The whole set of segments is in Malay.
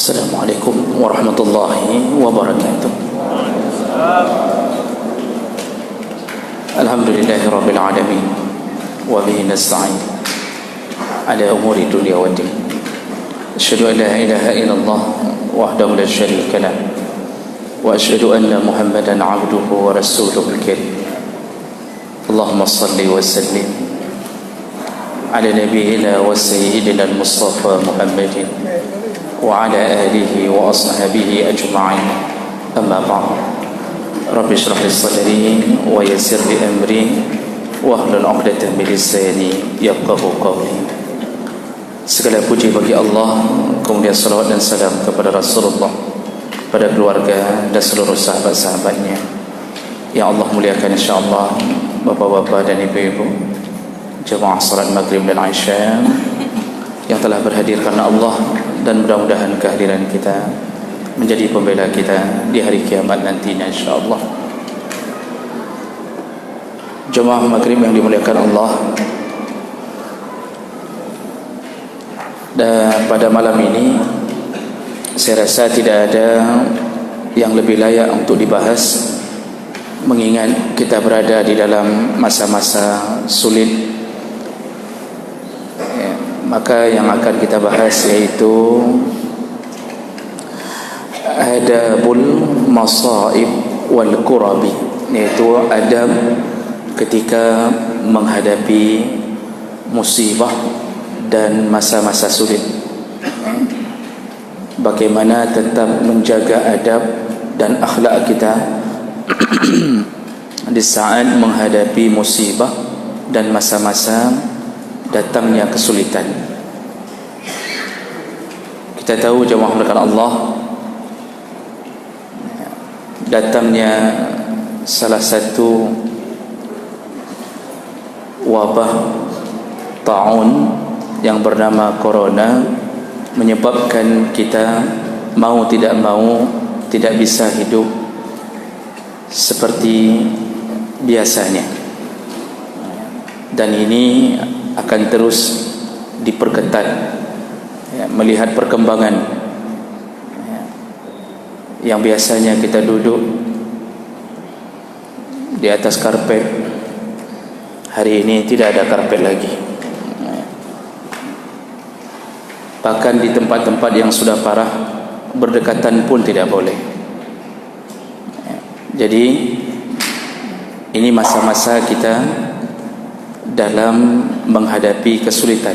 Assalamualaikum warahmatullahi wabarakatuh. Alhamdulillahi rabbil alamin wa bihi nasta'in ala umuri dunya waddin. Asyhadu an la ilaha illallah wahdahu la syarika lah wa asyhadu anna Muhammadan 'abduhu wa rasuluhul karim. Allahumma shalli wa sallim ala nabiyyina wa sayyidina al-Mustafa Muhammadin wa ala alihi wa ashabihi ajma'in. Amma ba'd. Rabbi shrah li sadri wa yassir li amri wahlul 'uqdatam min lisani yafqahu qawli. Segala puji bagi Allah, kemudian salawat dan salam kepada Rasulullah, pada keluarga dan seluruh sahabat-sahabatnya yang Allah muliakan insyaallah. Bapak-bapak dan ibu-ibu jemaah salat maghrib dan isya yang telah berhadir karena Allah, dan mudah-mudahan kehadiran kita menjadi pembela kita di hari kiamat nantinya insyaallah. Jemaah maghrib yang dimuliakan Allah, dan pada malam ini saya rasa tidak ada yang lebih layak untuk dibahas, mengingat kita berada di dalam masa-masa sulit. Maka yang akan kita bahas yaitu adabul masaib wal kurabi, yaitu adab ketika menghadapi musibah dan masa-masa sulit. Bagaimana tetap menjaga adab dan akhlak kita di saat menghadapi musibah dan masa-masa datangnya kesulitan. Kita tahu jemaah melakukan Allah, datangnya salah satu wabah taun yang bernama corona menyebabkan kita mau tidak mau tidak bisa hidup seperti biasanya, dan ini akan terus diperketat melihat perkembangan yang biasanya kita duduk di atas karpet, hari ini tidak ada karpet lagi. Bahkan di tempat-tempat yang sudah parah, berdekatan pun tidak boleh. Jadi ini masa-masa kita dalam menghadapi kesulitan.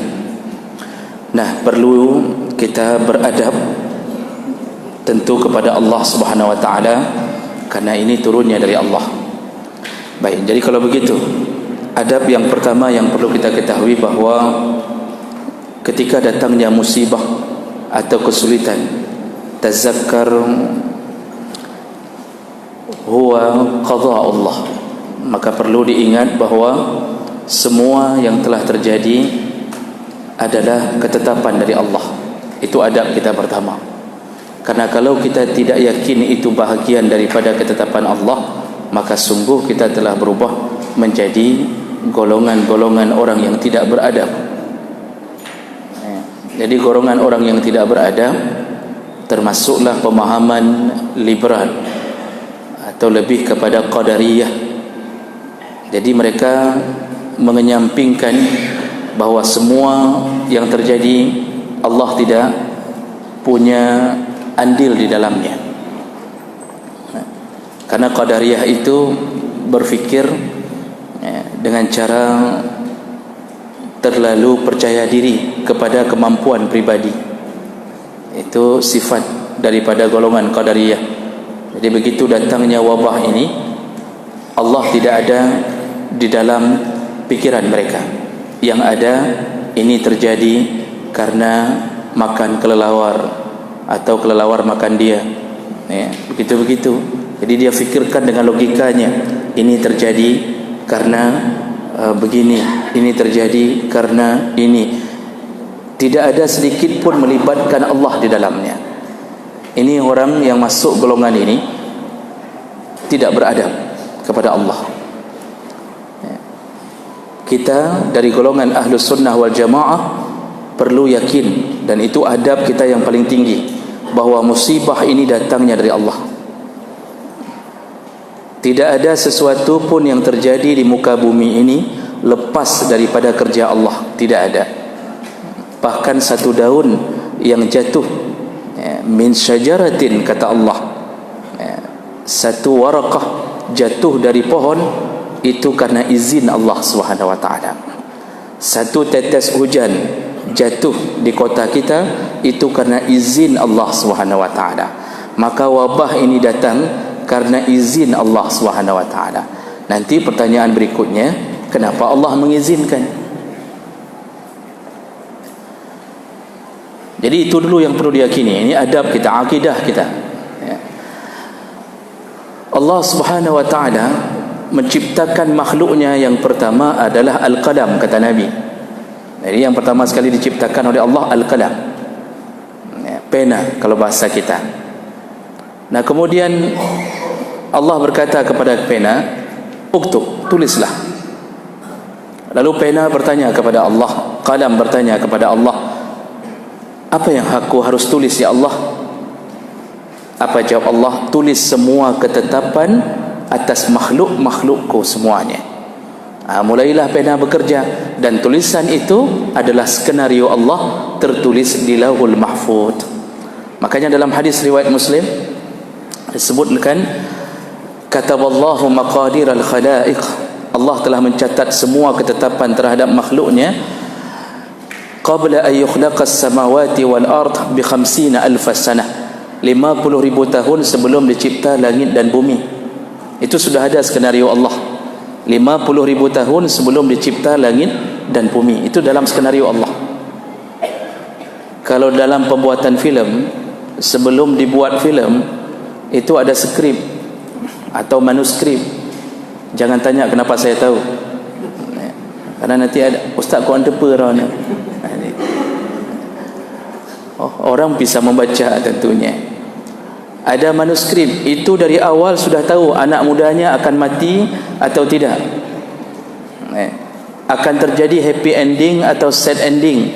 Nah, perlu kita beradab tentu kepada Allah Subhanahu wa taala, karena ini turunnya dari Allah. Baik, jadi kalau begitu, adab yang pertama yang perlu kita ketahui bahwa ketika datangnya musibah atau kesulitan, tazakkar huwa qada Allah, maka perlu diingat bahwa semua yang telah terjadi adalah ketetapan dari Allah. Itu adab kita pertama. Karena kalau kita tidak yakin itu bahagian daripada ketetapan Allah, maka sungguh kita telah berubah menjadi golongan-golongan orang yang tidak beradab. Jadi golongan orang yang tidak beradab termasuklah pemahaman liberal atau lebih kepada qadariyah. Jadi mereka mengenyampingkan bahwa semua yang terjadi Allah tidak punya andil di dalamnya. Karena qadariyah itu berfikir dengan cara terlalu percaya diri kepada kemampuan pribadi. Itu sifat daripada golongan qadariyah. Jadi begitu datangnya wabah ini, Allah tidak ada di dalam pikiran mereka. Yang ada ini terjadi karena makan kelelawar atau kelelawar makan dia, begitu-begitu. Jadi dia fikirkan dengan logikanya, ini terjadi karena begini, ini terjadi karena ini. Tidak ada sedikit pun melibatkan Allah di dalamnya. Ini orang yang masuk golongan ini tidak beradab kepada Allah. Kita dari golongan Ahlus Sunnah wal Jamaah perlu yakin, dan itu adab kita yang paling tinggi, bahawa musibah ini datangnya dari Allah. Tidak ada sesuatu pun yang terjadi di muka bumi ini lepas daripada kerja Allah. Tidak ada. Bahkan satu daun yang jatuh min syajaratin, kata Allah, satu warakah jatuh dari pohon, itu karena izin Allah Subhanahu wa taala. Satu tetes hujan jatuh di kota kita, itu karena izin Allah Subhanahu wa taala. Maka wabah ini datang karena izin Allah Subhanahu wa taala. Nanti pertanyaan berikutnya, kenapa Allah mengizinkan? Jadi itu dulu yang perlu diyakini. Ini adab kita, akidah kita. Allah Subhanahu wa taala menciptakan makhluknya yang pertama adalah Al-Qalam, kata Nabi. Jadi yang pertama sekali diciptakan oleh Allah Al-Qalam, pena kalau bahasa kita. Nah kemudian Allah berkata kepada pena, uktub, tulislah. Lalu pena bertanya kepada Allah, qalam bertanya kepada Allah, apa yang aku harus tulis ya Allah? Apa jawab Allah? Tulis semua ketetapan atas makhluk-makhlukku semuanya. Mulailah pena bekerja, dan tulisan itu adalah skenario Allah tertulis di Lauhul Mahfuz. Makanya dalam hadis riwayat Muslim disebutkan, kataballahu maqadir al-khalaiq, Allah telah mencatat semua ketetapan terhadap makhluknya qabla an yukhlaqas samawati wal ard bi 50,000 sanah, 50,000 tahun sebelum dicipta langit dan bumi. Itu sudah ada skenario Allah. 50,000 tahun sebelum dicipta langit dan bumi. Itu dalam skenario Allah. Kalau dalam pembuatan filem, sebelum dibuat filem, itu ada skrip atau manuskrip. Jangan tanya kenapa saya tahu. Karena nanti ada ustaz kau entrepreneur. Orang bisa membaca tentunya. Ada manuskrip, itu dari awal sudah tahu anak mudanya akan mati atau tidak, akan terjadi happy ending atau sad ending.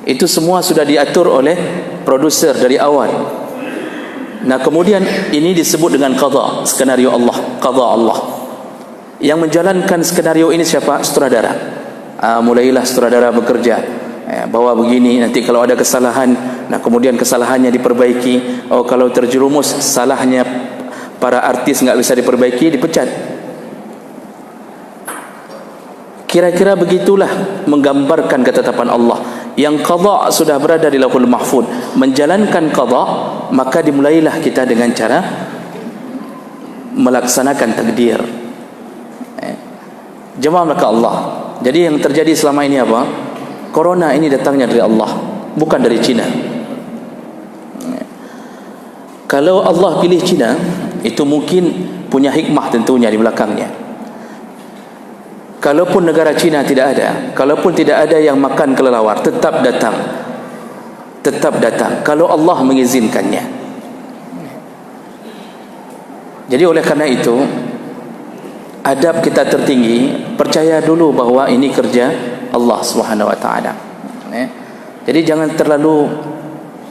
Itu semua sudah diatur oleh produser dari awal. Nah kemudian ini disebut dengan qadha, skenario Allah, qadha Allah. Yang menjalankan skenario ini siapa? Sutradara. Mulailah sutradara bekerja, bahwa begini, nanti kalau ada kesalahan, nah kemudian kesalahannya diperbaiki. Oh kalau terjerumus salahnya para artis nggak bisa diperbaiki, dipecat. Kira-kira begitulah menggambarkan ketetapan Allah. Yang qadha sudah berada di Lauhul Mahfuz. Menjalankan qadha, maka dimulailah kita dengan cara melaksanakan takdir. Jemaah maka Allah. Jadi yang terjadi selama ini apa? Corona ini datangnya dari Allah, bukan dari Cina. Kalau Allah pilih Cina, itu mungkin punya hikmah tentunya di belakangnya. Kalaupun negara Cina tidak ada, kalaupun tidak ada yang makan kelelawar, tetap datang. Tetap datang kalau Allah mengizinkannya. Jadi oleh karena itu, adab kita tertinggi, percaya dulu bahwa ini kerja Allah Subhanahu wa taala. Jadi jangan terlalu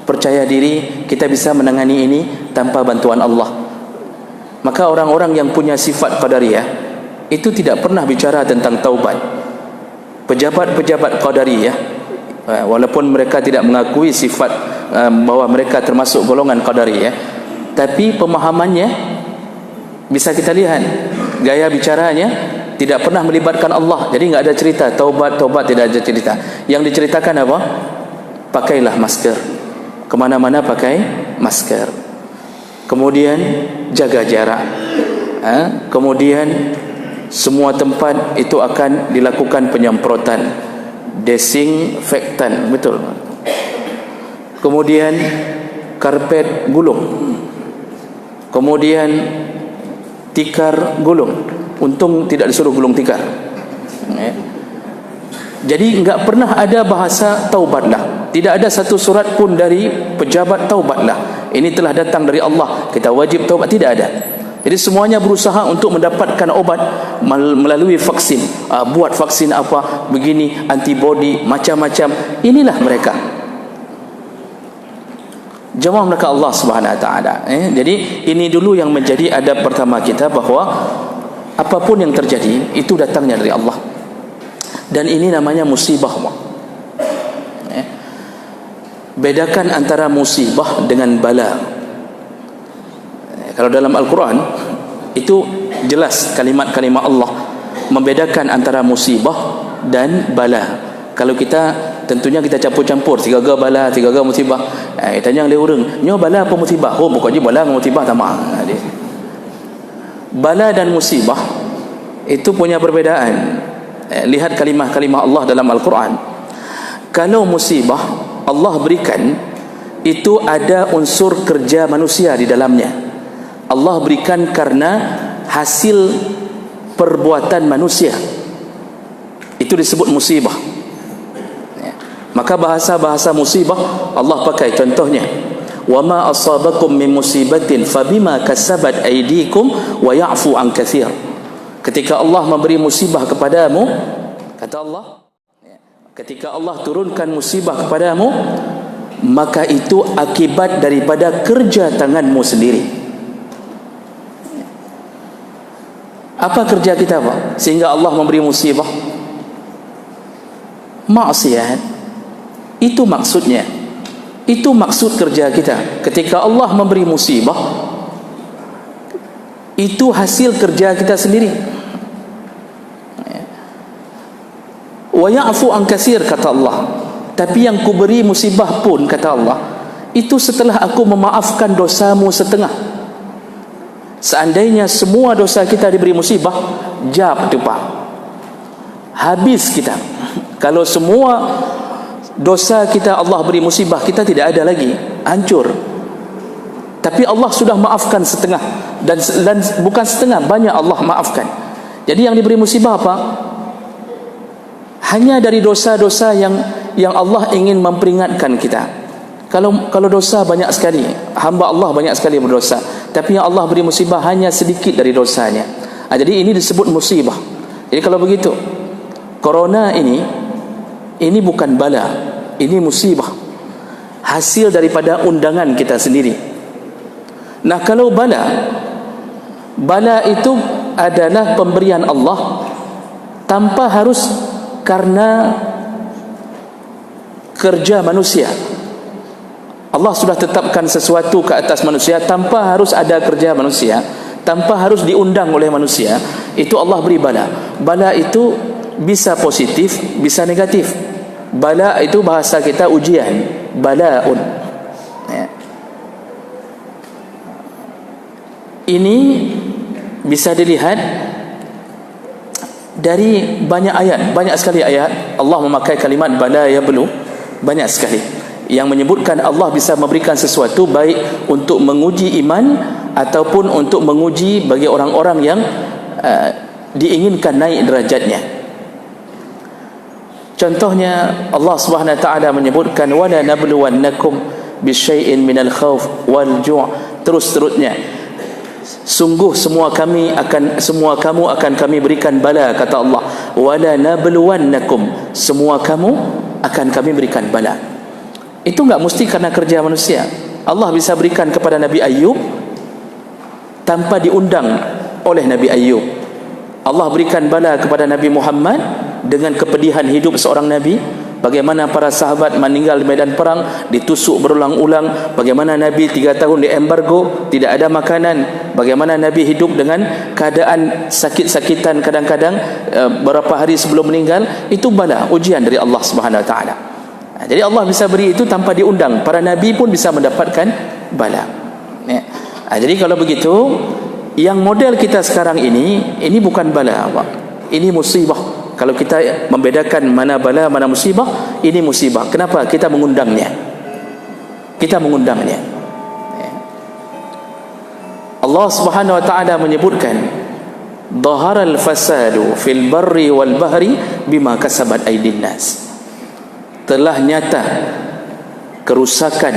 percaya diri kita bisa menangani ini tanpa bantuan Allah. Maka orang-orang yang punya sifat qadariyah itu tidak pernah bicara tentang taubat. Pejabat-pejabat qadariyah, walaupun mereka tidak mengakui sifat bahwa mereka termasuk golongan qadariyah, tapi pemahamannya bisa kita lihat, gaya bicaranya tidak pernah melibatkan Allah. Jadi enggak ada cerita taubat tidak ada cerita. Yang diceritakan apa? Pakailah masker. Kemana-mana pakai masker. Kemudian jaga jarak. Kemudian semua tempat itu akan dilakukan penyemprotan, desinfektan, betul. Kemudian karpet gulung. Kemudian tikar gulung. Untung tidak disuruh gulung tikar. Jadi enggak pernah ada bahasa taubatlah. Tidak ada satu surat pun dari pejabat taubatlah. Ini telah datang dari Allah, kita wajib taubat, tidak ada. Jadi semuanya berusaha untuk mendapatkan obat melalui vaksin. Buat vaksin apa, begini, antibody, macam-macam. Inilah mereka. Jemaah mereka Allah Subhanahu Wa Taala. Jadi ini dulu yang menjadi adab pertama kita, bahawa apapun yang terjadi itu datangnya dari Allah. Dan ini namanya musibah. Bedakan antara musibah dengan bala. Kalau dalam Al-Quran itu jelas kalimat-kalimat Allah membedakan antara musibah dan bala. Kalau kita, tentunya kita campur-campur, tiga-tiga bala, tiga-tiga musibah. Tanya oleh orang, nyo bala apa musibah? Oh, pokoknya bala dengan musibah sama. Bala dan musibah itu punya perbedaan. Lihat kalimah-kalimah Allah dalam Al-Quran. Kalau musibah Allah berikan, itu ada unsur kerja manusia di dalamnya. Allah berikan karena hasil perbuatan manusia. Itu disebut musibah. Maka bahasa-bahasa musibah Allah pakai, contohnya, wa ma asabakum min musibatin fabima kasabat aydikum wa ya'fu an katsir. Ketika Allah memberi musibah kepadamu, kata Allah, ketika Allah turunkan musibah kepadamu, maka itu akibat daripada kerja tanganmu sendiri. Apa kerja kita, Pak? Sehingga Allah memberi musibah? Maksiat. Itu maksudnya. Itu maksud kerja kita. Ketika Allah memberi musibah, itu hasil kerja kita sendiri. Wa ya'fu an katsir, kata Allah. Tapi yang kuberi musibah pun, kata Allah, itu setelah aku memaafkan dosamu setengah. Seandainya semua dosa kita diberi musibah, jap tu Pak, habis kita. Kalau semua dosa kita Allah beri musibah, kita tidak ada lagi, hancur. Tapi Allah sudah maafkan setengah, dan bukan setengah, banyak Allah maafkan. Jadi yang diberi musibah apa? Hanya dari dosa-dosa yang Allah ingin memperingatkan kita. Kalau dosa banyak sekali, hamba Allah banyak sekali berdosa, tapi yang Allah beri musibah hanya sedikit dari dosanya. Jadi ini disebut musibah. Jadi kalau begitu, corona ini bukan bala, ini musibah, hasil daripada undangan kita sendiri. Nah, kalau bala itu adalah pemberian Allah tanpa harus karena kerja manusia. Allah sudah tetapkan sesuatu ke atas manusia tanpa harus ada kerja manusia, tanpa harus diundang oleh manusia. Itu Allah beri bala. Bala itu bisa positif, bisa negatif. Bala itu bahasa kita ujian, balaun. Ini bisa dilihat dari banyak ayat, banyak sekali ayat Allah memakai kalimat bala ya belu, banyak sekali yang menyebutkan Allah bisa memberikan sesuatu baik untuk menguji iman ataupun untuk menguji bagi orang-orang yang diinginkan naik derajatnya. Contohnya Allah Subhanahu wa taala menyebutkan wala nabluwannakum bisyai'in minal khauf wal ju', terus-terusnya, sungguh semua kamu akan kami berikan bala, kata Allah. Wala nabluwannakum, semua kamu akan kami berikan bala. Itu enggak mesti karena kerja manusia. Allah bisa berikan kepada Nabi Ayub tanpa diundang oleh Nabi Ayub. Allah berikan bala kepada Nabi Muhammad dengan kepedihan hidup seorang Nabi. Bagaimana para sahabat meninggal di medan perang, ditusuk berulang-ulang. Bagaimana Nabi 3 tahun diembargo, tidak ada makanan. Bagaimana Nabi hidup dengan keadaan sakit-sakitan kadang-kadang beberapa hari sebelum meninggal. Itu bala, ujian dari Allah Subhanahu Wa Taala. Jadi Allah bisa beri itu tanpa diundang. Para Nabi pun bisa mendapatkan bala. Jadi kalau begitu, yang model kita sekarang ini bukan bala, Pak. Ini musibah. Kalau kita membedakan mana bala, mana musibah, ini musibah. Kenapa? Kita mengundangnya. Allah Subhanahu wa taala menyebutkan dhaharal fasadu fil barri wal bahri bima kasabat aydin nas. Telah nyata kerusakan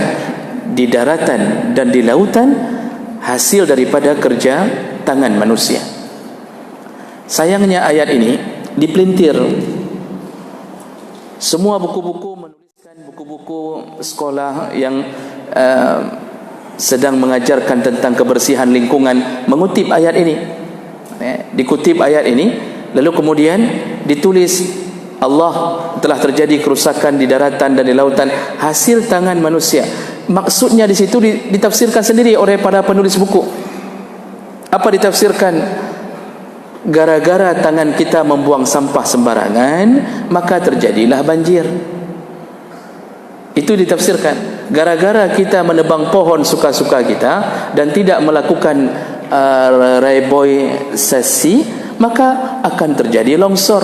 di daratan dan di lautan hasil daripada kerja tangan manusia. Sayangnya ayat ini dipelintir. Semua buku-buku menuliskan, buku-buku sekolah yang sedang mengajarkan tentang kebersihan lingkungan, mengutip ayat ini, dikutip ayat ini, lalu kemudian ditulis Allah telah terjadi kerusakan di daratan dan di lautan hasil tangan manusia. Maksudnya di situ ditafsirkan sendiri oleh para penulis buku. Apa ditafsirkan? Gara-gara tangan kita membuang sampah sembarangan, maka terjadilah banjir. Itu ditafsirkan. Gara-gara kita menebang pohon suka-suka kita dan tidak melakukan reboisasi, maka akan terjadi longsor.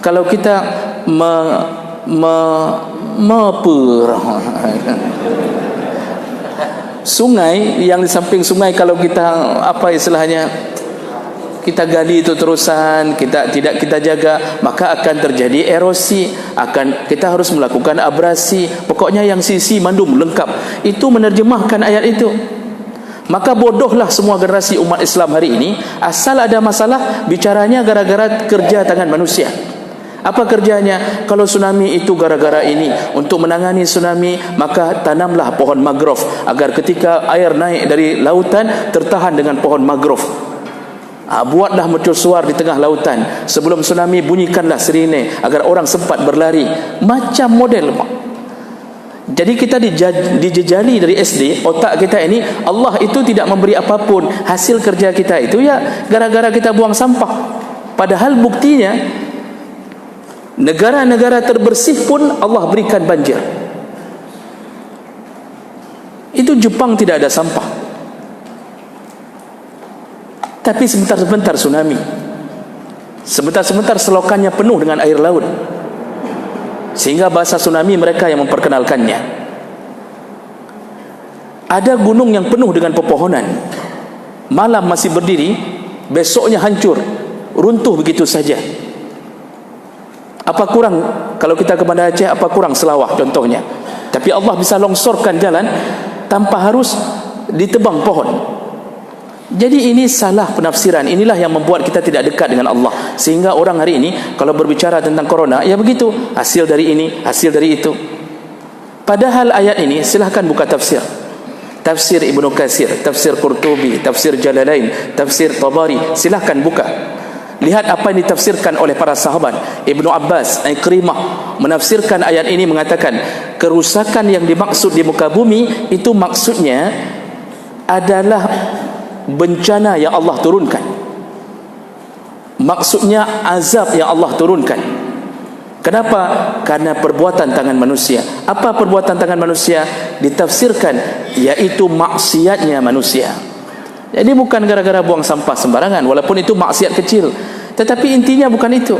Kalau kita sungai yang di samping sungai, kalau kita apa istilahnya, kita gali itu terusan, tidak kita jaga, maka akan terjadi erosi, kita harus melakukan abrasi. Pokoknya yang sisi mandum lengkap. Itu menerjemahkan ayat itu. Maka bodohlah semua generasi umat Islam hari ini. Asal ada masalah, bicaranya gara-gara kerja tangan manusia. Apa kerjanya? Kalau tsunami itu gara-gara ini. Untuk menangani tsunami, maka tanamlah pohon mangrove agar ketika air naik dari lautan tertahan dengan pohon mangrove. Buatlah mercusuar di tengah lautan. Sebelum tsunami, bunyikanlah sirine agar orang sempat berlari. Macam model. Jadi kita dijejali dari SD, otak kita ini, Allah itu tidak memberi apapun. Hasil kerja kita itu ya gara-gara kita buang sampah. Padahal buktinya negara-negara terbersih pun Allah berikan banjir. Itu Jepang tidak ada sampah, tapi sebentar-sebentar tsunami, sebentar-sebentar selokannya penuh dengan air laut, sehingga bahasa tsunami mereka yang memperkenalkannya. Ada gunung yang penuh dengan pepohonan, malam masih berdiri, besoknya hancur, runtuh begitu saja. Apa kurang kalau kita ke Banda Aceh, apa kurang Selawah contohnya? Tapi Allah bisa longsorkan jalan tanpa harus ditebang pohon. Jadi ini salah penafsiran. Inilah yang membuat kita tidak dekat dengan Allah. Sehingga orang hari ini kalau berbicara tentang corona, ya begitu, hasil dari ini, hasil dari itu. Padahal ayat ini silahkan buka tafsir. Tafsir Ibnu Katsir, tafsir Qurtubi, tafsir Jalalain, tafsir Tabari, silahkan buka. Lihat apa yang ditafsirkan oleh para sahabat. Ibnu Abbas, Ikrimah menafsirkan ayat ini, mengatakan kerusakan yang dimaksud di muka bumi itu maksudnya adalah bencana yang Allah turunkan. Maksudnya azab yang Allah turunkan. Kenapa? Karena perbuatan tangan manusia. Apa perbuatan tangan manusia? Ditafsirkan yaitu maksiatnya manusia. Jadi bukan gara-gara buang sampah sembarangan, walaupun itu maksiat kecil, tetapi intinya bukan itu.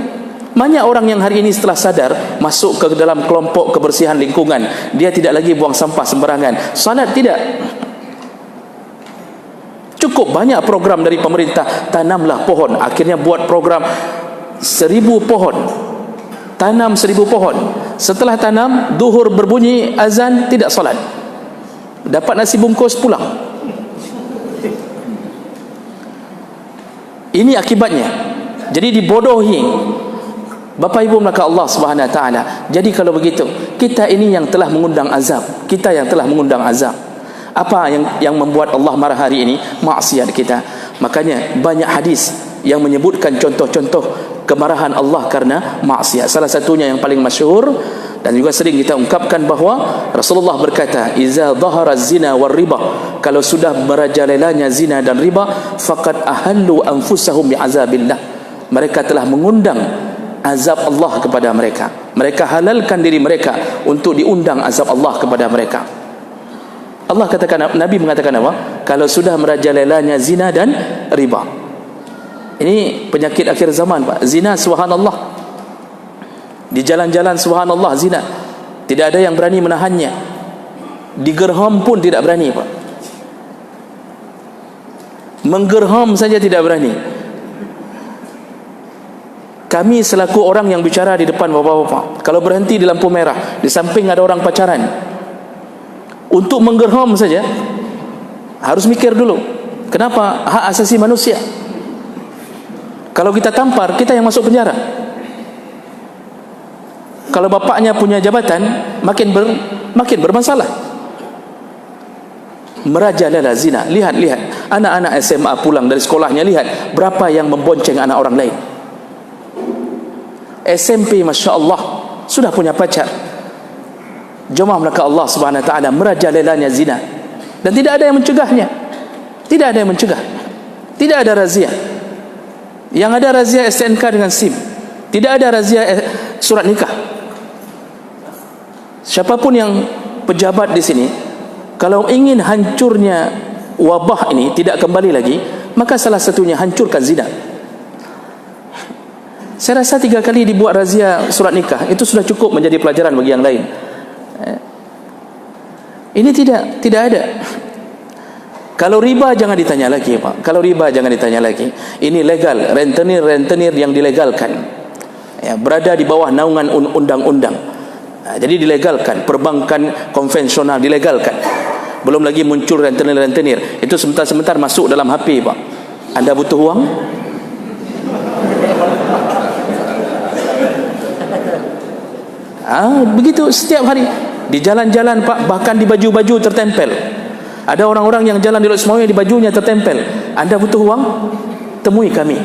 Banyak orang yang hari ini setelah sadar masuk ke dalam kelompok kebersihan lingkungan, dia tidak lagi buang sampah sembarangan, salat tidak. Cukup banyak program dari pemerintah, tanamlah pohon. Akhirnya buat program 1000 pohon, tanam 1000 pohon. Setelah tanam, duhur berbunyi azan, tidak salat, dapat nasi bungkus pulang. Ini akibatnya. Jadi dibodohi. Bapak Ibu maka Allah Subhanahu Wa Taala. Jadi kalau begitu, kita ini yang telah mengundang azab. Kita yang telah mengundang azab. Apa yang membuat Allah marah hari ini? Maksiat kita. Makanya banyak hadis yang menyebutkan contoh-contoh kemarahan Allah karena maksiat. Salah satunya yang paling masyhur dan juga sering kita ungkapkan bahawa Rasulullah berkata, "Iza dhahara zina war riba." Kalau sudah merajalelanya zina dan riba, faqad ahallu anfusahum bi'azabillah. Mereka telah mengundang azab Allah kepada mereka. Mereka halalkan diri mereka untuk diundang azab Allah kepada mereka. Allah katakan, Nabi mengatakan apa? Kalau sudah merajalelanya zina dan riba. Ini penyakit akhir zaman, Pak. Zina, subhanallah. Di jalan-jalan subhanallah zina. Tidak ada yang berani menahannya. Digerham pun tidak berani, Pak. Menggerham saja tidak berani. Kami selaku orang yang bicara di depan bapak-bapak, kalau berhenti di lampu merah, di samping ada orang pacaran, untuk menggerham saja harus mikir dulu. Kenapa? Hak asasi manusia. Kalau kita tampar, kita yang masuk penjara. Kalau bapaknya punya jabatan, makin bermasalah. Merajalela zina. Lihat anak-anak SMA pulang dari sekolahnya, lihat berapa yang membonceng anak orang lain. SMP Masya Allah sudah punya pacar. Jemaah melaka Allah Subhanahu Wa Taala, merajalelanya zina, dan tidak ada yang mencegahnya. Tidak ada yang mencegah. Tidak ada razia. Yang ada razia STNK dengan SIM. Tidak ada razia surat nikah. Siapapun yang pejabat di sini, kalau ingin hancurnya wabah ini tidak kembali lagi, maka salah satunya hancurkan zina. Saya rasa 3 kali dibuat razia surat nikah, itu sudah cukup menjadi pelajaran bagi yang lain. Ini tidak ada. Kalau riba jangan ditanya lagi, Pak. Kalau riba jangan ditanya lagi. Ini legal, rentenir yang dilegalkan, ya, berada di bawah naungan undang-undang. Jadi dilegalkan, perbankan konvensional dilegalkan. Belum lagi muncul rentenir. Itu sebentar-sebentar masuk dalam HP, Pak. Anda butuh uang? Begitu setiap hari di jalan-jalan, Pak, bahkan di baju-baju tertempel. Ada orang-orang yang jalan di Lok Semoyo di bajunya tertempel. Anda butuh uang? Temui kami.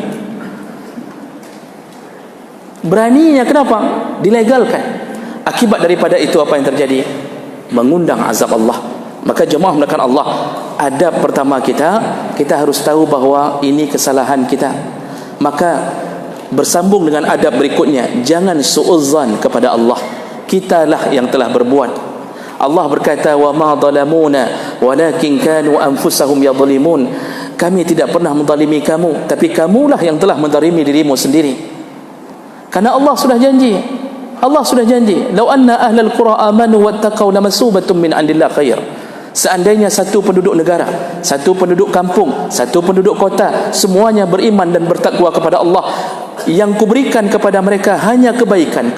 Beraninya kenapa? Dilegalkan. Akibat daripada itu apa yang terjadi? Mengundang azab Allah. Maka jemaah melakukan Allah, adab pertama kita harus tahu bahawa ini kesalahan kita. Maka bersambung dengan adab berikutnya, jangan suudzan kepada Allah. Kitalah yang telah berbuat. Allah berkata, wa ma zalamuna walakin kanu anfusahum yadhlimun. Kami tidak pernah menzalimi kamu, tapi kamulah yang telah menzalimi dirimu sendiri. Karena Allah sudah janji. Lau anna ahlal qura amanu wattaqau lamasubatun min indillah khair. Seandainya satu penduduk negara, satu penduduk kampung, satu penduduk kota, semuanya beriman dan bertakwa kepada Allah, yang kuberikan kepada mereka hanya kebaikan.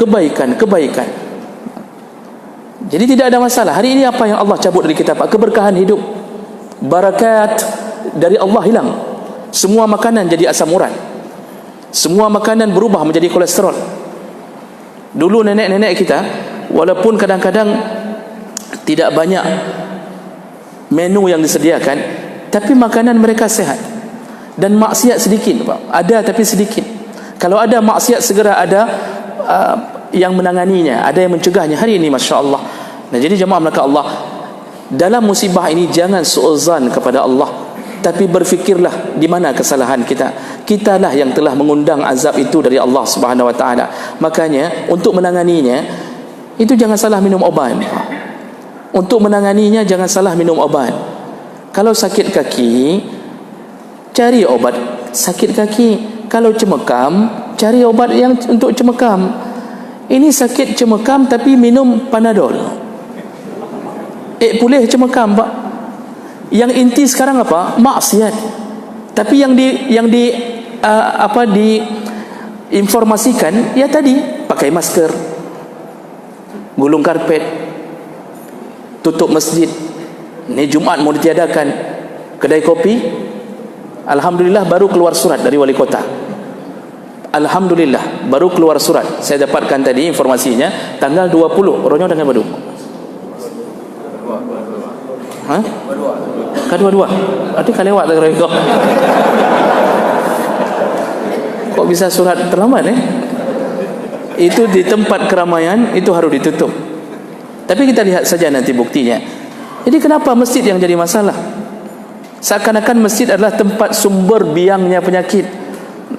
Jadi tidak ada masalah. Hari ini apa yang Allah cabut dari kita, Pak? Keberkahan hidup, barakat dari Allah hilang. Semua makanan jadi asam urat, semua makanan berubah menjadi kolesterol. Dulu nenek-nenek kita, walaupun kadang-kadang tidak banyak menu yang disediakan, tapi makanan mereka sehat. Dan maksiat sedikit, Pak. Ada tapi sedikit. Kalau ada maksiat, segera ada yang menanganinya, ada yang mencegahnya. Hari ini Masya Allah. Nah, jadi jemaah melakukan Allah, dalam musibah ini jangan suudzan kepada Allah, tapi berfikirlah di mana kesalahan kita. Kitalah yang telah mengundang azab itu dari Allah Subhanahu Wa Taala. Makanya untuk menanganinya itu jangan salah minum obat. Untuk menanganinya jangan salah minum obat. Kalau sakit kaki, cari obat sakit kaki. Kalau cemekam, cari obat yang untuk cemekam. Ini sakit cemekam tapi minum Panadol. Boleh cemekam, Pak. Yang inti sekarang apa? Maksiat. Tapi yang diinformasikan ya tadi, pakai masker, gulung karpet, tutup masjid. Ini Jumat mau ditiadakan. Kedai kopi, alhamdulillah baru keluar surat dari wali kota. Alhamdulillah baru keluar surat. Saya dapatkan tadi informasinya tanggal 20. Orangnya tanggal berapa? Kedua. Berarti kan lewat tak kau. Kok bisa surat terlambat Itu di tempat keramaian itu harus ditutup. Tapi kita lihat saja nanti buktinya. Jadi kenapa masjid yang jadi masalah? Seakan-akan masjid adalah tempat sumber biangnya penyakit,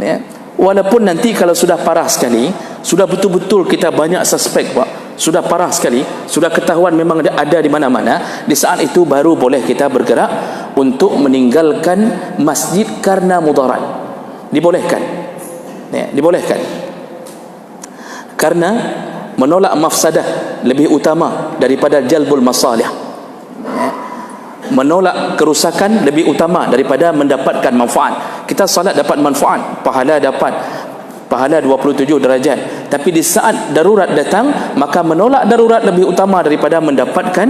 ya. Walaupun nanti kalau sudah parah sekali, sudah betul-betul kita banyak suspek, Pak, sudah parah sekali, sudah ketahuan memang ada di mana-mana, di saat itu baru boleh kita bergerak untuk meninggalkan masjid karena mudarat. Dibolehkan, ya, dibolehkan. Karena menolak mafsadah lebih utama daripada jalbul masalih, ya. Menolak kerusakan lebih utama daripada mendapatkan manfaat. Kita salat dapat manfaat, pahala 27 derajat. Tapi di saat darurat datang, maka menolak darurat lebih utama daripada mendapatkan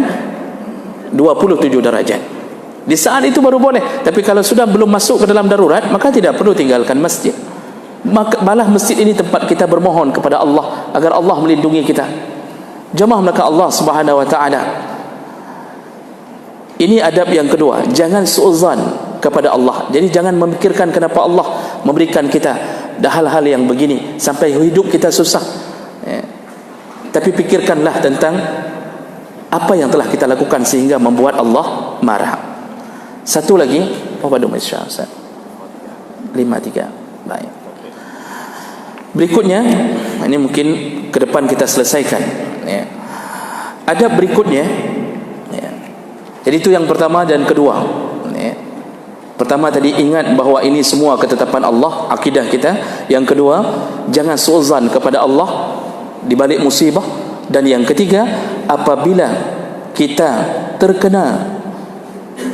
27 derajat. Di saat itu baru boleh. Tapi kalau sudah belum masuk ke dalam darurat, maka tidak perlu tinggalkan masjid. Malah masjid ini tempat kita bermohon kepada Allah agar Allah melindungi kita. Jemaah melakukan Allah Subhanahu Wa Taala, Ini adab yang kedua, jangan su'udzan kepada Allah. Jadi jangan memikirkan kenapa Allah memberikan kita hal-hal yang begini sampai hidup kita susah. Tapi pikirkanlah tentang apa yang telah kita lakukan sehingga membuat Allah marah. Satu lagi, apa doa Masya Ustaz? 53. Baik. Berikutnya, ini mungkin ke depan kita selesaikan. Adab berikutnya, jadi itu yang pertama dan kedua. Pertama tadi, ingat bahawa ini semua ketetapan Allah, akidah kita. Yang kedua, jangan su'udzan kepada Allah di balik musibah. Dan yang ketiga, apabila kita terkena,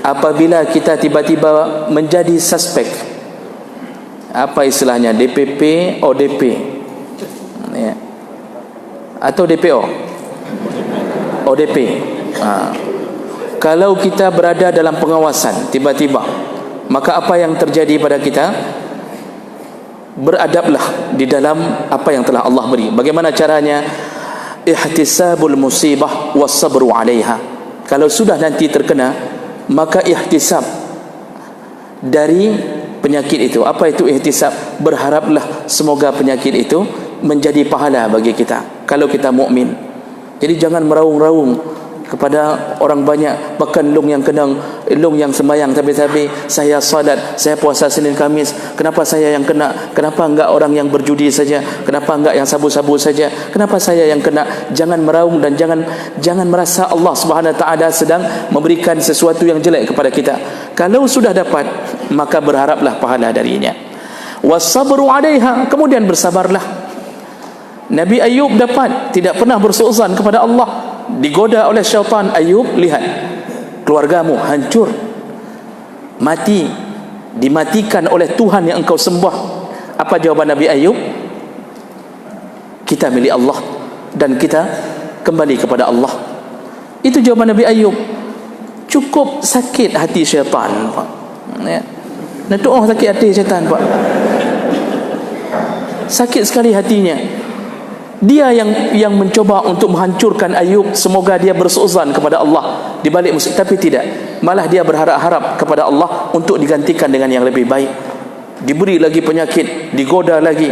apabila kita tiba-tiba menjadi suspek, apa istilahnya, DPP, ODP, atau DPO, ODP. Kalau kita berada dalam pengawasan tiba-tiba, maka apa yang terjadi pada kita? Beradablah di dalam apa yang telah Allah beri. Bagaimana caranya? Ihtisabul musibah was-sabru 'alaiha. Kalau sudah nanti terkena, maka ihtisab dari penyakit itu. Apa itu ihtisab? Berharaplah semoga penyakit itu menjadi pahala bagi kita kalau kita mukmin. Jadi jangan meraung-raung kepada orang banyak, bahkan long yang kenang, long yang sembahyang tapi saya salat, saya puasa Senin Khamis, kenapa saya yang kena? Kenapa enggak orang yang berjudi saja? Kenapa enggak yang sabu-sabu saja? Kenapa saya yang kena? Jangan meraung dan jangan merasa Allah Subhanahu wa taala sedang memberikan sesuatu yang jelek kepada kita. Kalau sudah dapat, maka berharaplah pahala darinya. Was-sabru 'alaiha, kemudian bersabarlah. Nabi Ayub dapat, tidak pernah bersuudzon kepada Allah. Digoda oleh syaitan, Ayub, lihat keluargamu hancur, mati, dimatikan oleh Tuhan yang engkau sembah. Apa jawaban Nabi Ayub? Kita milik Allah dan kita kembali kepada Allah. Itu jawaban Nabi Ayub. Cukup sakit hati syaitan, Pak. Sakit hati syaitan, Pak. Sakit sekali hatinya. Dia yang mencoba untuk menghancurkan Ayub. Semoga dia bersuudzon kepada Allah di balik musibah, tapi tidak. Malah dia berharap-harap kepada Allah untuk digantikan dengan yang lebih baik. Diberi lagi penyakit, digoda lagi.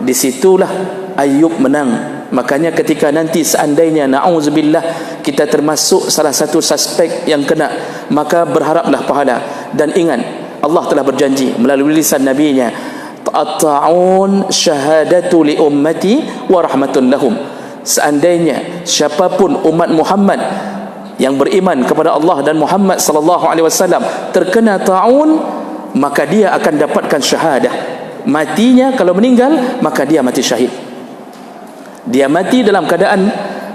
Disitulah Ayub menang. Makanya ketika nanti seandainya na'udzubillah kita termasuk salah satu suspek yang kena, maka berharaplah pahala. Dan ingat, Allah telah berjanji melalui lisan nabinya, at-ta'un syahadatu li ummati wa rahmatun lahum. Seandainya siapapun umat Muhammad yang beriman kepada Allah dan Muhammad sallallahu alaihi wasallam terkena ta'un, maka dia akan dapatkan syahadah. Matinya, kalau meninggal, maka dia mati syahid. Dia mati dalam keadaan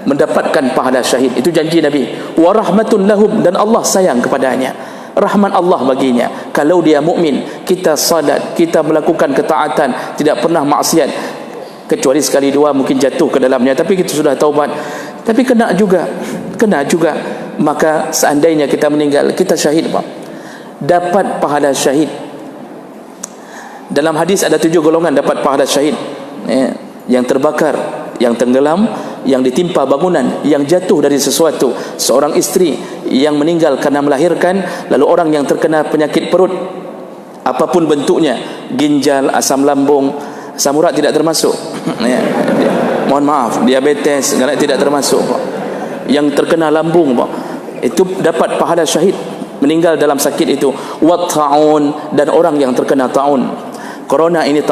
mendapatkan pahala syahid. Itu janji Nabi. Wa rahmatun lahum, dan Allah sayang kepadanya. Rahmat Allah baginya. Kalau dia mukmin, kita salat, kita melakukan ketaatan, tidak pernah maksiat, kecuali sekali dua mungkin jatuh ke dalamnya, tapi kita sudah taubat, tapi kena juga, maka seandainya kita meninggal, kita syahid, Pak, dapat pahala syahid. Dalam hadis ada 7 golongan dapat pahala syahid, yang terbakar, yang tenggelam, yang ditimpa bangunan, yang jatuh dari sesuatu, seorang istri yang meninggal karena melahirkan, lalu orang yang terkena penyakit perut apapun bentuknya, ginjal, asam lambung, asam urat tidak termasuk, mohon maaf, diabetes tidak termasuk, Pak. Yang terkena lambung, Pak, itu dapat pahala syahid, meninggal dalam sakit itu. Wa ta'un, dan orang yang terkena ta'un. Corona ini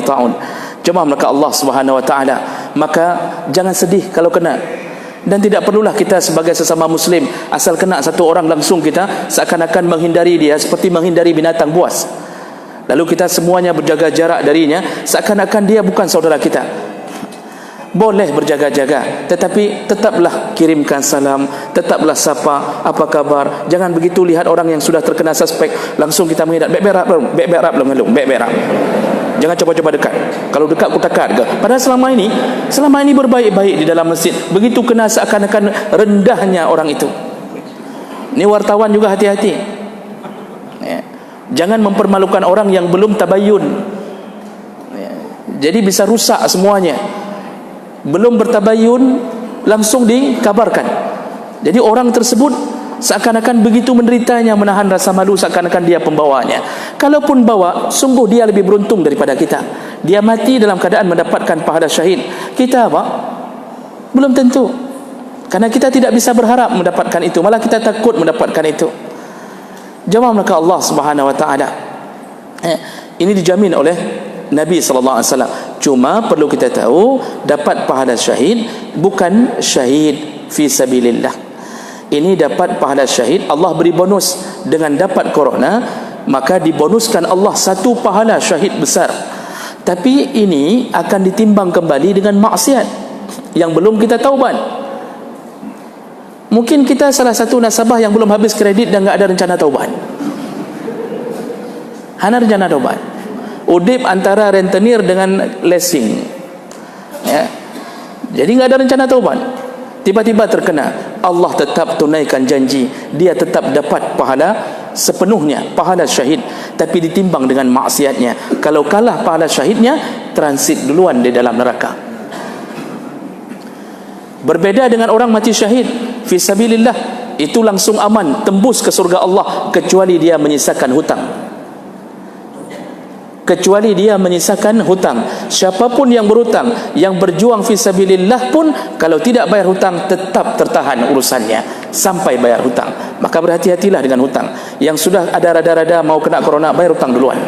ta'un. Cuma maka Allah Subhanahu wa taala, maka jangan sedih kalau kena. Dan tidak perlulah kita sebagai sesama muslim asal kena satu orang langsung kita seakan-akan menghindari dia seperti menghindari binatang buas. Lalu kita semuanya berjaga jarak darinya seakan-akan dia bukan saudara kita. Boleh berjaga-jaga, tetapi tetaplah kirimkan salam, tetaplah sapa, apa kabar. Jangan begitu lihat orang yang sudah terkena suspek langsung kita menghindar, berak belum. Jangan coba-coba dekat. Kalau dekat aku takut ke. Padahal selama ini berbaik-baik di dalam masjid. Begitu kena seakan-akan rendahnya orang itu. Ini wartawan juga hati-hati. Jangan mempermalukan orang yang belum tabayyun. Jadi bisa rusak semuanya. Belum bertabayyun langsung dikabarkan. Jadi orang tersebut seakan-akan begitu menderitanya, menahan rasa malu, seakan-akan dia pembawanya. Kalaupun bawa, sungguh dia lebih beruntung daripada kita. Dia mati dalam keadaan mendapatkan pahala syahid. Kita apa? Belum tentu. Karena kita tidak bisa berharap mendapatkan itu, malah kita takut mendapatkan itu. Jawab maka Allah Subhanahu wa taala. Ini dijamin oleh Nabi sallallahu alaihi wasallam. Cuma perlu kita tahu, dapat pahala syahid bukan syahid fi sabilillah. Ini dapat pahala syahid, Allah beri bonus dengan dapat corona, maka dibonuskan Allah satu pahala syahid besar. Tapi ini akan ditimbang kembali dengan maksiat yang belum kita taubat. Mungkin kita salah satu nasabah yang belum habis kredit dan enggak ada rencana taubat. Hana rencana taubat. Udip antara rentenir dengan leasing. Ya. Jadi enggak ada rencana taubat. Tiba-tiba terkena, Allah tetap tunaikan janji, dia tetap dapat pahala sepenuhnya, pahala syahid, tapi ditimbang dengan maksiatnya. Kalau kalah pahala syahidnya, transit duluan di dalam neraka. Berbeda dengan orang mati syahid fi sabilillah, itu langsung aman, tembus ke surga Allah, kecuali dia menyisakan hutang. Kecuali dia menyisakan hutang. Siapapun yang berhutang, yang berjuang fi sabilillah pun, kalau tidak bayar hutang tetap tertahan urusannya sampai bayar hutang. Maka berhati-hatilah dengan hutang. Yang sudah ada rada-rada mau kena corona, bayar hutang duluan,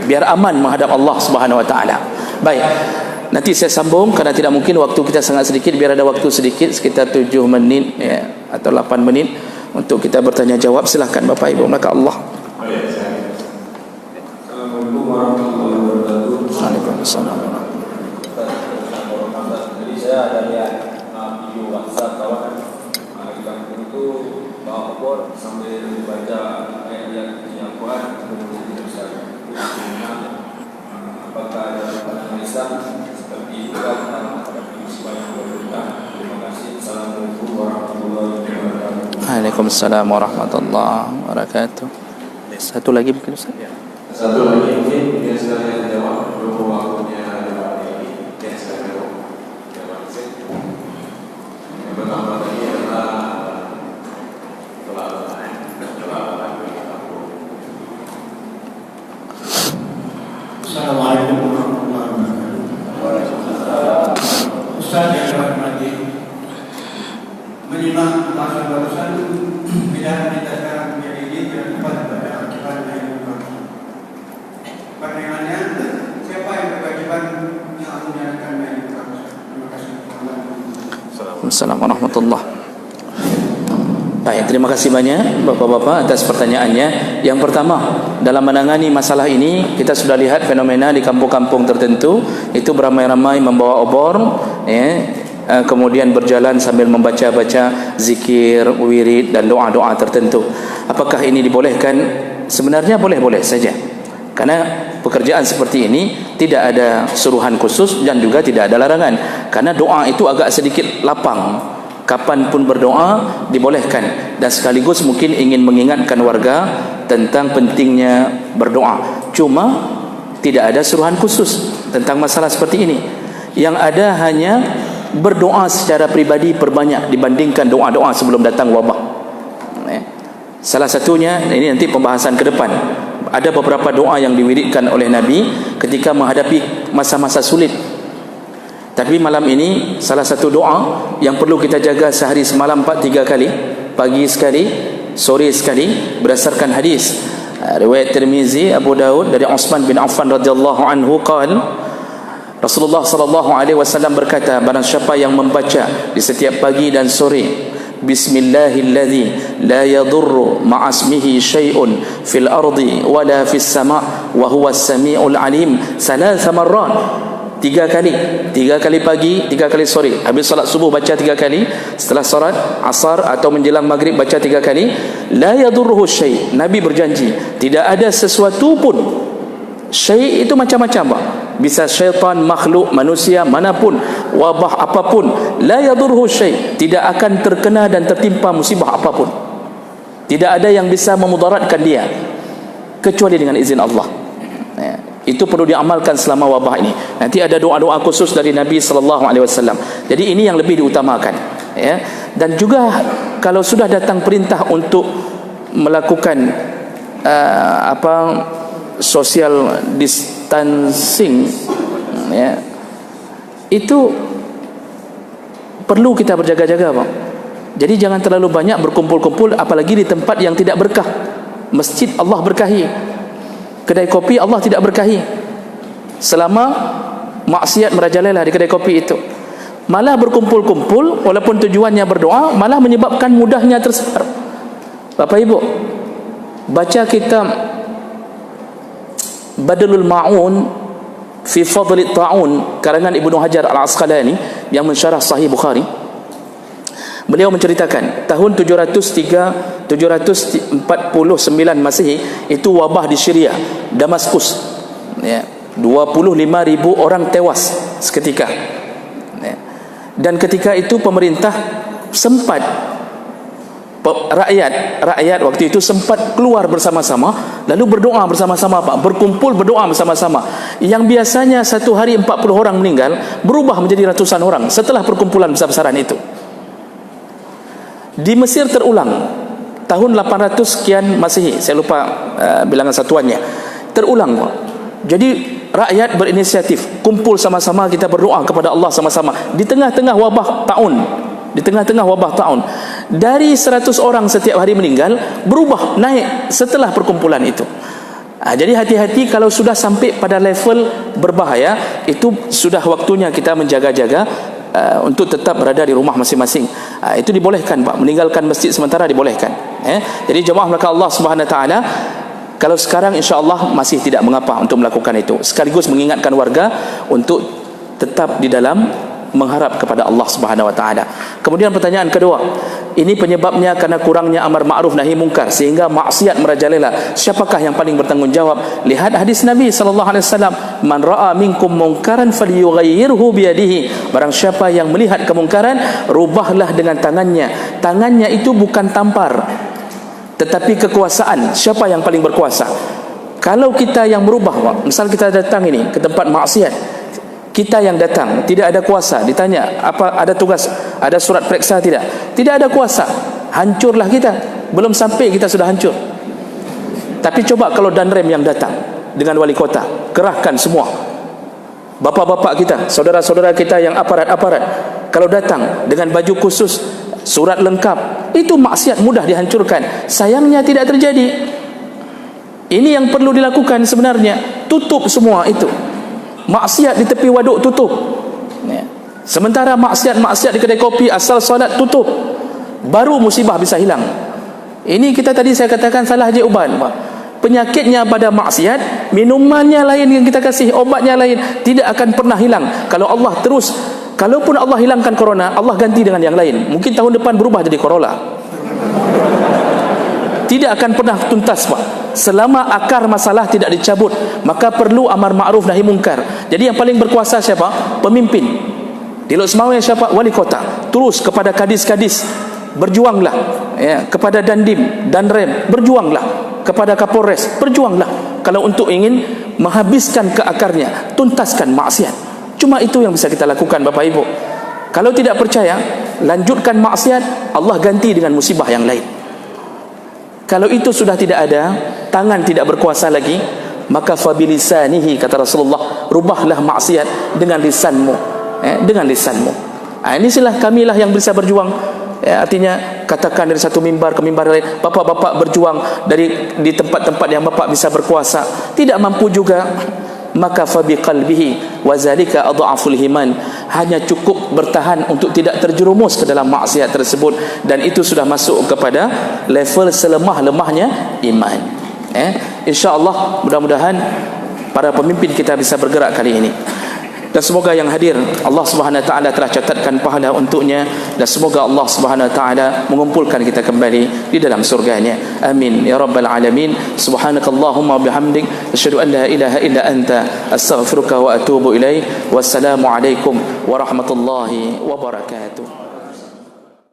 biar aman menghadap Allah Subhanahu wa taala. Baik, nanti saya sambung karena tidak mungkin, waktu kita sangat sedikit. Biar ada waktu sedikit, sekitar 7 menit ya, atau 8 menit untuk kita bertanya jawab. Silakan Bapak Ibu, maka Allah. Waalaikumsalam. Jadi saya ada lihat video WhatsApp kawan di kampung itu bawa obor sambil membaca ayat-ayat Al-Quran, kemudian tidak bisa. Apakah ada pandangan Islam seperti itu kan sebanyak berhutang? Terima kasih. Assalamualaikum warahmatullahi wabarakatuh. Waalaikumsalam warahmatullahi wabarakatuh. Satu lagi mungkin Ustaz? Satu lagi mungkin yang sedang jawab, berhubung waktunya ada lagi yang sedang jawab. Yang pertama tadi adalah kelalaian bagi aku. Assalamualaikum warahmatullahi wabarakatuh. Ustaz yang dirahmati, menyimak masa barusan pilihan kita sekarang menjadi ini dan tepat pada akibat yang pertanyaannya, siapa yang berkewajiban yang akan menjalankan baik? Terima kasih. Assalamualaikum warahmatullahi wabarakatuh. Baik, terima kasih banyak Bapak-bapak atas pertanyaannya. Yang pertama, dalam menangani masalah ini, kita sudah lihat fenomena di kampung-kampung tertentu itu beramai-ramai membawa obor, ya, kemudian berjalan sambil membaca-baca zikir, wirid dan doa-doa tertentu. Apakah ini dibolehkan? Sebenarnya boleh-boleh saja. Karena pekerjaan seperti ini tidak ada suruhan khusus dan juga tidak ada larangan. Karena doa itu agak sedikit lapang, kapan pun berdoa dibolehkan. Dan sekaligus mungkin ingin mengingatkan warga tentang pentingnya berdoa. Cuma tidak ada suruhan khusus tentang masalah seperti ini. Yang ada hanya berdoa secara pribadi perbanyak dibandingkan doa-doa sebelum datang wabah. Salah satunya, ini nanti pembahasan ke depan, ada beberapa doa yang diwiridkan oleh Nabi ketika menghadapi masa-masa sulit. Tapi malam ini salah satu doa yang perlu kita jaga sehari semalam 3 kali, pagi sekali, sore sekali, berdasarkan hadis riwayat Tirmizi, Abu Daud dari Utsman bin Affan radhiyallahu anhu qala, Rasulullah sallallahu alaihi wasallam berkata, barang siapa yang membaca di setiap pagi dan sore Bismillahilladzi la yadurru ma'asmihi syai'un fil ardi wala fis sama' wa huwas sami'ul alim 3 marrat, 3 kali, 3 kali pagi, 3 kali sore. Habis solat subuh baca 3 kali, setelah solat asar atau menjelang maghrib baca 3 kali. La yadurruhu syai', Nabi berjanji tidak ada sesuatu pun. Syai' itu macam-macam, Pak. Bisa syaitan, makhluk, manusia, manapun, wabah apapun, la yadurruhu syai', tidak akan terkena dan tertimpa musibah apapun. Tidak ada yang bisa memudaratkan dia kecuali dengan izin Allah. Ya, itu perlu diamalkan selama wabah ini. Nanti ada doa-doa khusus dari Nabi sallallahu alaihi wasallam. Jadi ini yang lebih diutamakan. ya. Dan juga kalau sudah datang perintah untuk melakukan social distancing, ya, itu perlu kita berjaga-jaga, Pak. Jadi jangan terlalu banyak berkumpul-kumpul, apalagi di tempat yang tidak berkah. Masjid Allah berkahi, kedai kopi Allah tidak berkahi selama maksiat merajalela di kedai kopi itu. Malah berkumpul-kumpul walaupun tujuannya berdoa, malah menyebabkan mudahnya tersebar. Bapak Ibu, baca kitab Badlul Ma'un fi Fadli Ta'un karangan Ibnu Hajar Al-Asqalani yang mensyarah Sahih Bukhari. Beliau menceritakan tahun 749 Masehi itu wabah di Syria, Damaskus, ya, 25,000 orang tewas seketika, ya. Dan ketika itu pemerintah sempat, rakyat waktu itu sempat keluar bersama-sama lalu berdoa bersama-sama, Pak, berkumpul berdoa bersama-sama. Yang biasanya satu hari 40 orang meninggal berubah menjadi ratusan orang setelah perkumpulan besar-besaran itu. Di Mesir terulang tahun 800 sekian Masehi, saya lupa bilangan satuannya, terulang, Pak. Jadi rakyat berinisiatif kumpul sama-sama, kita berdoa kepada Allah sama-sama di tengah-tengah wabah taun. Di tengah-tengah wabah taun, dari 100 orang setiap hari meninggal berubah naik setelah perkumpulan itu. Jadi hati-hati kalau sudah sampai pada level berbahaya, itu sudah waktunya kita menjaga-jaga untuk tetap berada di rumah masing-masing. Itu dibolehkan, Pak, meninggalkan masjid sementara dibolehkan. Jadi jemaah maka Allah Subhanahu Wa Taala, kalau sekarang insya-Allah masih tidak mengapa untuk melakukan itu, sekaligus mengingatkan warga untuk tetap di dalam mengharap kepada Allah Subhanahu Wa Taala. Kemudian pertanyaan kedua, ini penyebabnya karena kurangnya amar ma'ruf nahi mungkar sehingga maksiat merajalela. Siapakah yang paling bertanggungjawab? Lihat hadis Nabi sallallahu alaihi wasallam, man ra'a minkum munkaran falyughayyirhu biyadihi. Barang siapa yang melihat kemungkaran, rubahlah dengan tangannya. Tangannya itu bukan tampar, tetapi kekuasaan. Siapa yang paling berkuasa? Kalau kita yang merubah, Pak, misal kita datang ini ke tempat maksiat, kita yang datang, tidak ada kuasa, ditanya apa ada tugas, ada surat periksa tidak? Tidak ada kuasa, hancurlah kita. Belum sampai kita sudah hancur. Tapi coba kalau Danrem yang datang dengan wali kota, kerahkan semua bapak-bapak kita, saudara-saudara kita yang aparat-aparat, kalau datang dengan baju khusus, surat lengkap, itu maksiat mudah dihancurkan. Sayangnya tidak terjadi. Ini yang perlu dilakukan sebenarnya, tutup semua itu. Maksiat di tepi waduk tutup, ya. Sementara maksiat di kedai kopi asal solat tutup, baru musibah bisa hilang. Ini kita tadi saya katakan salah je uban, Pak. Penyakitnya pada maksiat, minumannya lain yang kita kasih, obatnya lain, tidak akan pernah hilang. Kalau Allah terus, kalaupun Allah hilangkan corona, Allah ganti dengan yang lain. Mungkin tahun depan berubah jadi Corolla. Tidak akan pernah tuntas, Pak. Selama akar masalah tidak dicabut, maka perlu amar ma'ruf nahi mungkar. Jadi yang paling berkuasa siapa? Pemimpin. Di Lok Semawai siapa? Wali kota. Terus kepada kadis-kadis, berjuanglah, ya. Kepada Dandim, Danrem, berjuanglah. Kepada Kapolres, berjuanglah. Kalau untuk ingin menghabiskan ke akarnya, tuntaskan maksiat. Cuma itu yang bisa kita lakukan, Bapak Ibu. Kalau tidak percaya, lanjutkan maksiat, Allah ganti dengan musibah yang lain. Kalau itu sudah tidak ada, tangan tidak berkuasa lagi, maka fabilisanihi, kata Rasulullah, rubahlah maksiat dengan lisanmu, dengan lisanmu. Ini silah kamilah yang bisa berjuang. Artinya katakan dari satu mimbar ke mimbar lain, bapak-bapak berjuang di tempat-tempat yang bapak bisa berkuasa. Tidak mampu juga, maka fabiqalbihi wazalika adhaful himan, hanya cukup bertahan untuk tidak terjerumus ke dalam maksiat tersebut, dan itu sudah masuk kepada level selemah-lemahnya iman. InsyaAllah mudah-mudahan para pemimpin kita bisa bergerak kali ini, dan semoga yang hadir Allah Subhanahu Wa Taala telah catatkan pahala untuknya, dan semoga Allah Subhanahu Wa Taala mengumpulkan kita kembali di dalam surganya. Amin ya rabbal alamin. Subhanakallahumma bihamdik, asyhadu an la ilaha illa anta, astaghfiruka wa atubu ilaik. Wassalamu alaikum warahmatullahi wabarakatuh.